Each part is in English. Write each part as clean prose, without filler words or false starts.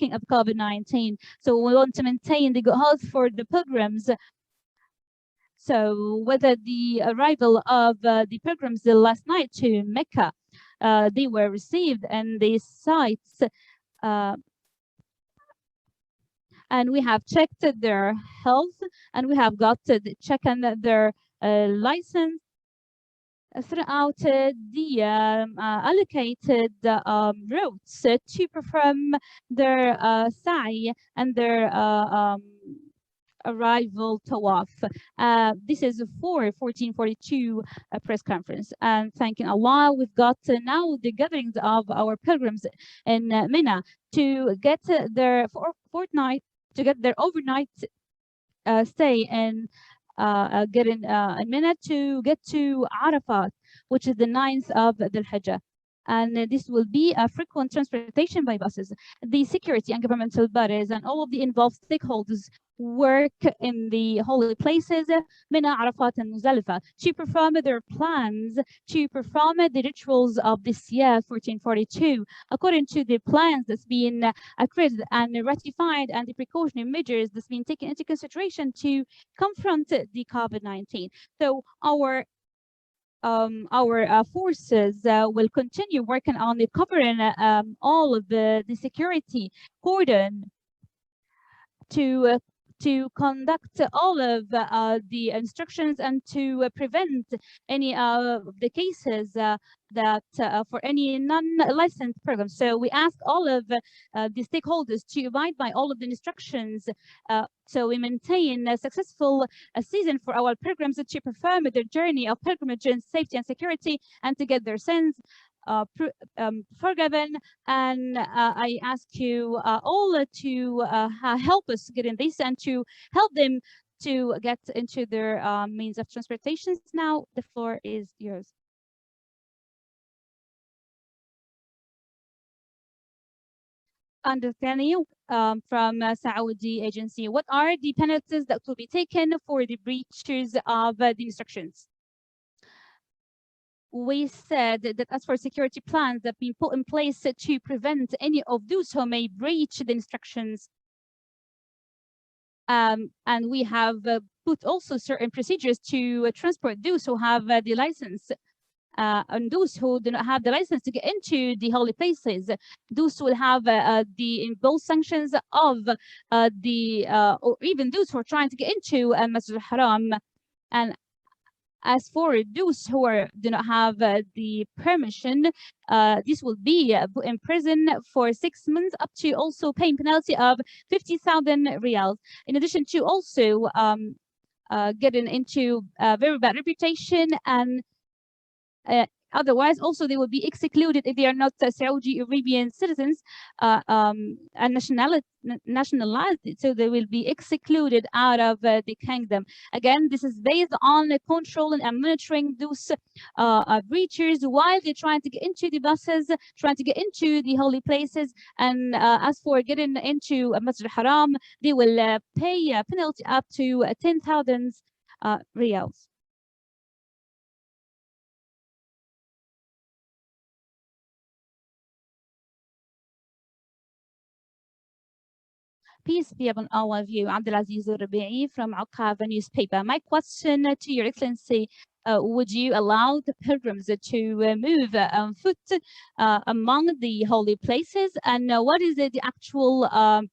speaking of COVID-19. So we want to maintain the good health for the pilgrims. So whether the arrival of the pilgrims last night to Mecca, they were received in these sites, and we have checked their health, and we have got to check on their license throughout the allocated routes to perform their sa'i and their arrival tawaf. This is for 1442 press conference, and thanking Allah, we've got now the gatherings of our pilgrims in Mina to get their fortnight, to get their overnight stay and get in Mina to get to Arafat, which is the 9th of the Hajj. And this will be a frequent transportation by buses. The security and governmental bodies and all of the involved stakeholders work in the holy places, Mina, Arafat, and Muzdalifah, to perform their plans, to perform the rituals of this year, 1442, according to the plans that's been accredited and ratified, and the precautionary measures that's been taken into consideration to confront the COVID-19. So our forces will continue working on the covering all of the security cordon to conduct all of the instructions and to prevent any of the cases that for any non-licensed programs. So we ask all of the stakeholders to abide by all of the instructions, so we maintain a successful season for our pilgrims to perform their journey of pilgrimage in safety and security, and to get their sins forgiven. And I ask you all to help us get in this and to help them to get into their means of transportation. Now the floor is yours. Understanding from Saudi agency, what are the penalties that will be taken for the breaches of the instructions? We said that as for security plans that have been put in place to prevent any of those who may breach the instructions, and we have put also certain procedures to transport those who have the license. And those who do not have the license to get into the holy places, those will have the imposed sanctions of or even those who are trying to get into Masjid al-Haram. And as for those who do not have the permission, this will be put in prison for 6 months, up to also paying penalty of 50,000 riyals. In addition to also getting into a very bad reputation, and otherwise also they will be excluded if they are not Saudi Arabian citizens and nationalized, so they will be excluded out of the kingdom. Again, this is based on controlling and monitoring those breachers while they're trying to get into the buses, trying to get into the holy places. And as for getting into Masjid al-Haram, they will pay a penalty up to 10,000 riyals. Peace be upon all of you. Abdulaziz Rabi'i from Aqaba newspaper. My question to Your Excellency, would you allow the pilgrims to move on foot among the holy places? And what is the actual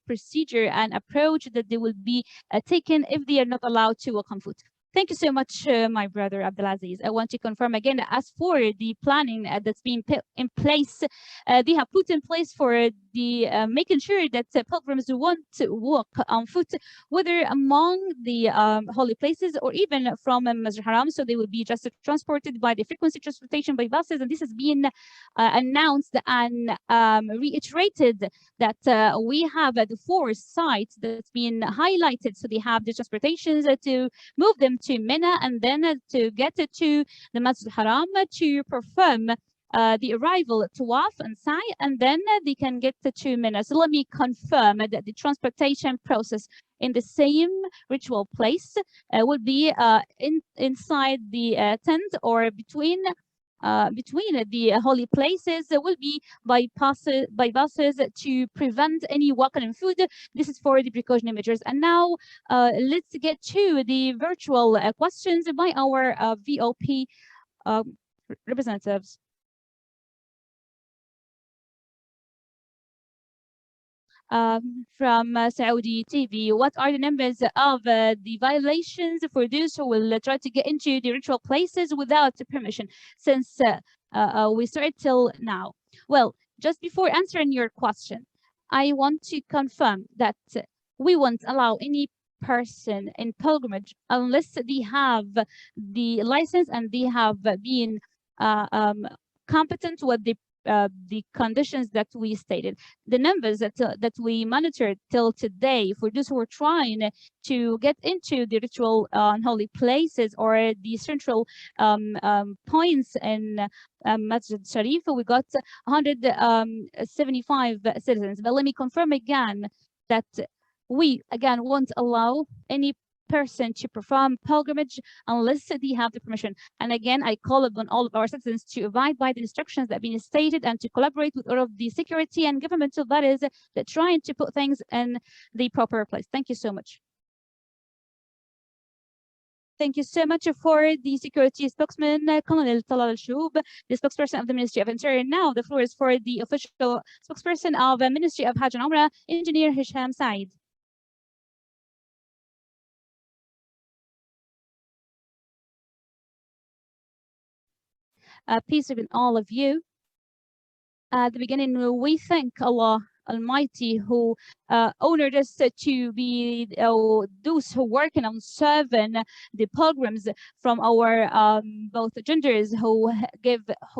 procedure and approach that they will be taken if they are not allowed to walk on foot? Thank you so much, my brother Abdulaziz. I want to confirm again, as for the planning that's being put in place, they have put in place for the making sure that pilgrims who want to walk on foot, whether among the holy places or even from Masjid Haram, so they will be just transported by the frequency transportation by buses. And this has been announced and reiterated that we have the 4 sites that's been highlighted. So they have the transportations to move them to Mina, and then to get to the Masjid Haram to perform the arrival tawaf and sa'i, and then they can get to Mina. So let me confirm that the transportation process in the same ritual place will be inside the tent or between between the holy places will be by buses to prevent any walking food. This is for the precautionary measures. And now let's get to the virtual questions by our VOP representatives. From Saudi TV. What are the numbers of the violations for those who will try to get into the ritual places without permission since we started till now? Well, just before answering your question, I want to confirm that we won't allow any person in pilgrimage unless they have the license and they have been competent with the conditions that we stated. The numbers that we monitored till today for those who are trying to get into the ritual holy places or the central points in Masjid Sharif, we got 175 citizens. But let me confirm again that we again won't allow any person to perform pilgrimage unless they have the permission. And again, I call upon all of our citizens to abide by the instructions that have been stated and to collaborate with all of the security and governmental bodies that trying to put things in the proper place. Thank you so much. Thank you so much for the security spokesman, Colonel Talal Shoub, the spokesperson of the Ministry of Interior. Now the floor is for the official spokesperson of the Ministry of Hajj and Umrah, Engineer Hisham Said. Peace with all of you. At the beginning, we thank Allah Almighty who honored us to be those who working on serving the pilgrims from our both genders who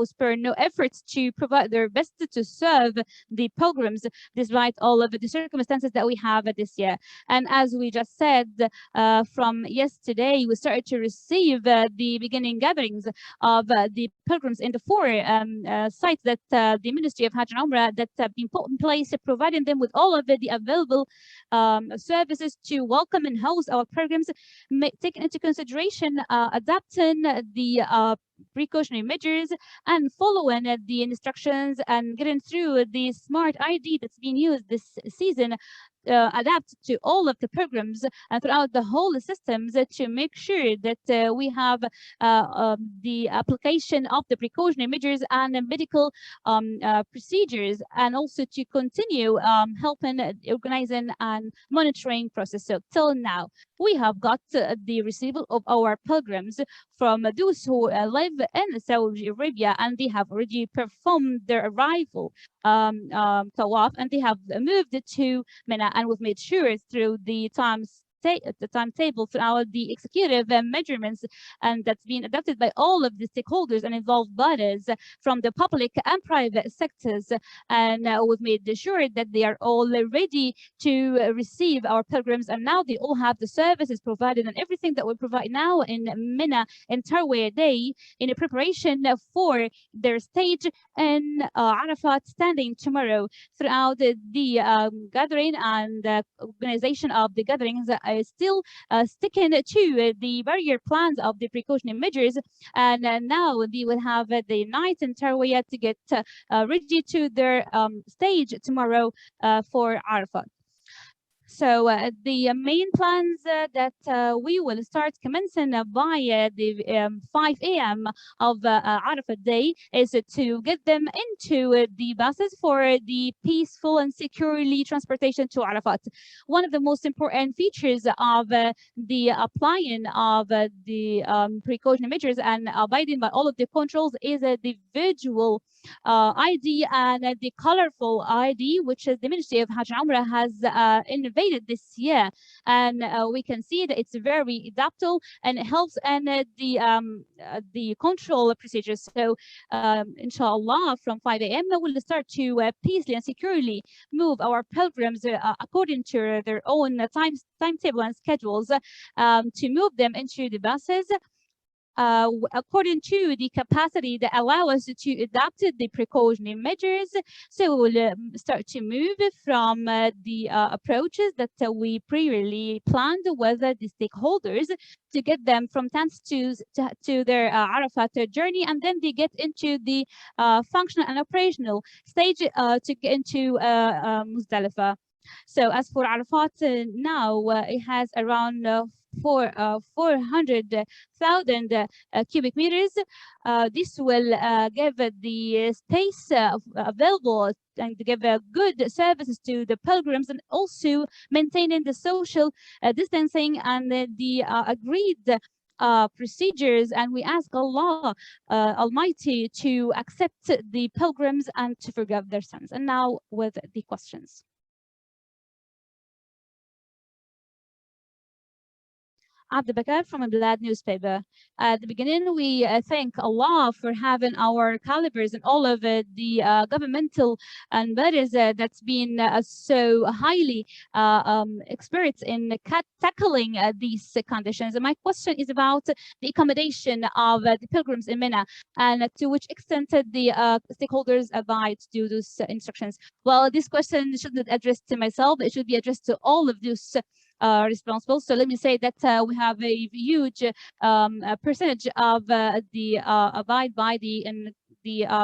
spare no efforts to provide their best to serve the pilgrims despite all of the circumstances that we have this year. And as we just said, from yesterday, we started to receive the beginning gatherings of the pilgrims in the four sites that the Ministry of Hajj and Umrah that have been put in place, providing them with all of the available services to welcome and host our programs, taking into consideration adapting the precautionary measures and following the instructions and getting through the smart ID that's being used this season. Adapt to all of the programs and throughout the whole systems to make sure that we have the application of the precautionary measures and medical procedures, and also to continue helping organizing and monitoring process. So till now, we have got the receival of our pilgrims from those who live in Saudi Arabia, and they have already performed their arrival tawaf, and they have moved to Mina, and we've made sure through the timetable throughout the executive measurements, and that's been adopted by all of the stakeholders and involved bodies from the public and private sectors. And we've made sure that they are all ready to receive our pilgrims, and now they all have the services provided and everything that we provide now in Mina and Tarwiyah Day in a preparation for their stage in Arafat standing tomorrow. Throughout the gathering and organization of the gatherings, still sticking to the barrier plans of the precautionary measures, and now they will have the night in Tarwiyah to get ready to their stage tomorrow for Arafat. So the main plans that we will start commencing by the 5 a.m. of Arafat Day is to get them into the buses for the peaceful and securely transportation to Arafat. One of the most important features of the applying of the precautionary measures and abiding by all of the controls is the visual ID and the colorful ID, which is the Ministry of Hajj and Umrah has innovated this year. And we can see that it's very adaptable and it helps in the control procedures. So inshallah, from 5 a.m. we'll start to peacefully and securely move our pilgrims according to their own timetable and schedules to move them into the buses. according to the capacity that allow us to adapt the precautionary measures. So we will start to move from the approaches that we previously planned with the stakeholders to get them from tents to their Arafat journey, and then they get into the functional and operational stage to get into Muzdalifah. So as for Arafat, now it has around 400,000 cubic meters. This will give the space available and give good services to the pilgrims, and also maintaining the social distancing and the agreed procedures. And we ask Allah Almighty to accept the pilgrims and to forgive their sins. And now with the questions. Abd Bakar from Blad newspaper. At the beginning, we thank Allah for having our calibers and all of the governmental and bodies that's been so highly experts in tackling these conditions. And my question is about the accommodation of the pilgrims in Mina, and to which extent the stakeholders abide to those instructions. Well, this question shouldn't be addressed to myself. It should be addressed to all of those responsible. So let me say that we have a huge percentage of the abide by the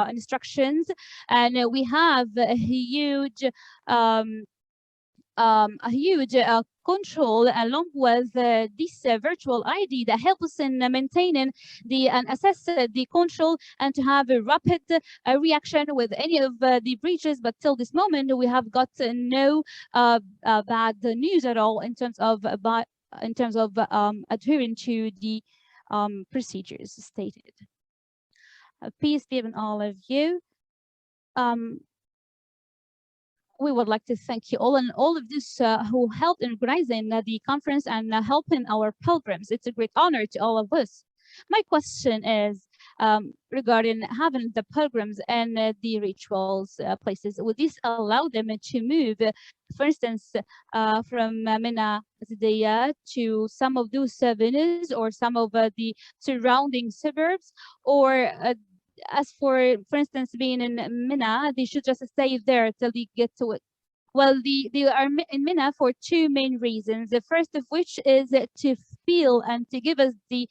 instructions, and we have a huge control along with this virtual ID that helps us in maintaining the and assess the control and to have a rapid reaction with any of the breaches. But till this moment, we have got no bad news at all in terms of adhering to the procedures stated. Peace be upon all of you. We would like to thank you all and all of this who helped in organizing the conference and helping our pilgrims. It's a great honor to all of us. My question is regarding having the pilgrims and the rituals places. Would this allow them to move, for instance, from Mina to some of those venues or some of the surrounding suburbs, or as for instance, being in Mina, they should just stay there till they get to it? Well, they are in Mina for two main reasons. The first of which is to feel and to give us the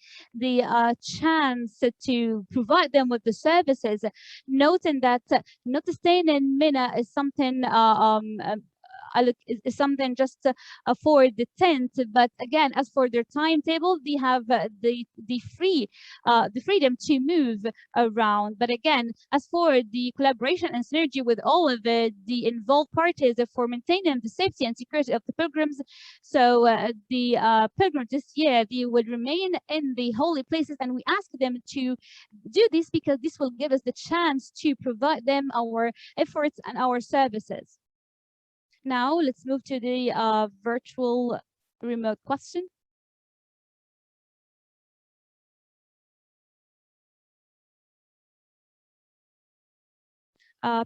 chance to provide them with the services, noting that not staying in Mina is something is something just for the tent. But again, as for their timetable, they have the freedom to move around. But again, as for the collaboration and synergy with all of the involved parties for maintaining the safety and security of the pilgrims, so the pilgrims this year, they would remain in the holy places, and we ask them to do this because this will give us the chance to provide them our efforts and our services. Now let's move to the virtual remote question.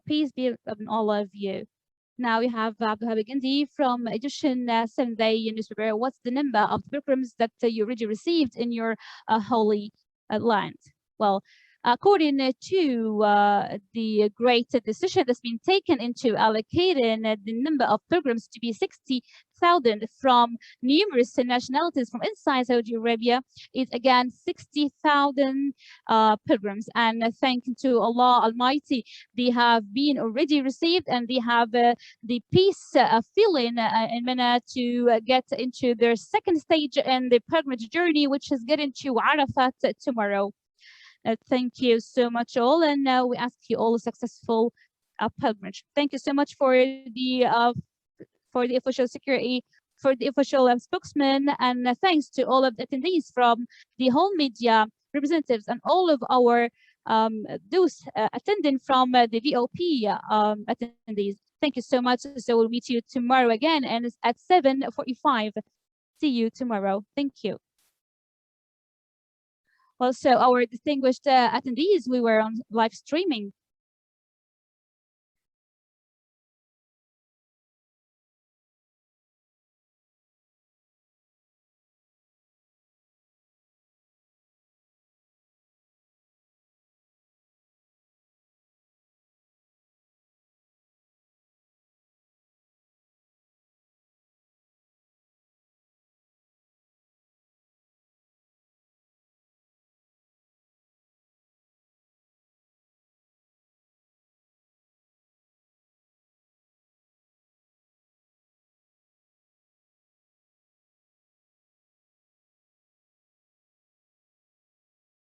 Peace be upon all of you. Now we have Abdulhab Gandhi from Egyptian Sunday newspaper. What's the number of pilgrims that you already received in your holy land? Well, according to the great decision that's been taken into allocating the number of pilgrims to be 60,000 from numerous nationalities from inside Saudi Arabia, is again 60,000 pilgrims. And thank to Allah Almighty, they have been already received, and they have the peace feeling in Mina to get into their second stage in the pilgrimage journey, which is getting to Arafat tomorrow. Thank you so much all, and we ask you all a successful pilgrimage. Thank you so much for the official security, for the official spokesman, and thanks to all of the attendees from the whole media representatives and all of our those attending from the VOP attendees. Thank you so much. So we'll meet you tomorrow again, and it's at 7:45. See you tomorrow. Thank you. Also, our distinguished attendees, we were on live streaming.